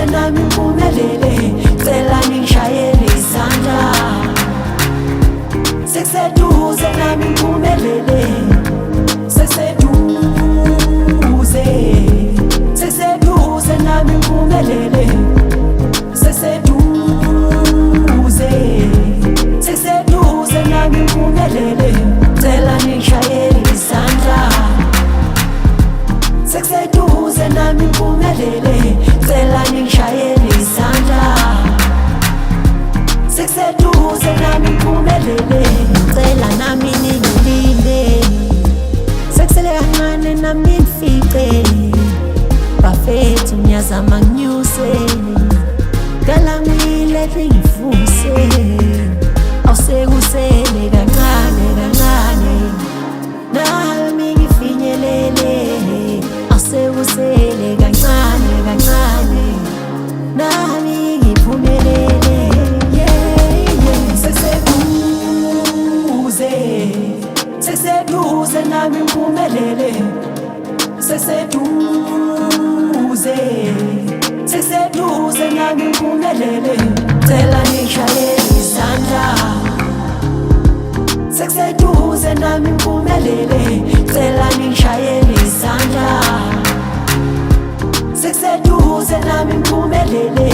Sekuseduze nami ngiphumelele, cela ngishayele isandla. Sekuseduze nami ngiphumelele, sekuseduze. Sekuseduze nami ngiphumelele, sekuseduze. Sekuseduze nami ngiphumelele, cela ngishayele isandla. Sekuseduze nami ngiphumelele, cela ngishayele isandla. Sekuseduze nami ngiphumelele, cela nami ningilinde. Sekusele kancane nami ngifice, bafethu ngiyazama nginyuse, cela ngilethe ngifuse. Awusekusele kancane kancane, nami ngifinyelele. Awusekusele kancane kancane, nami ngiphumelele. Sekuseduze, sekuseduze nami ngiphumelele. Sekuseduze, sekuseduze nami ngiphumelele, cela ngishayele isandla. Sekuseduze nami ngiphumelele, cela ngishayele isandla. Sekuseduze nami ngiphumelele,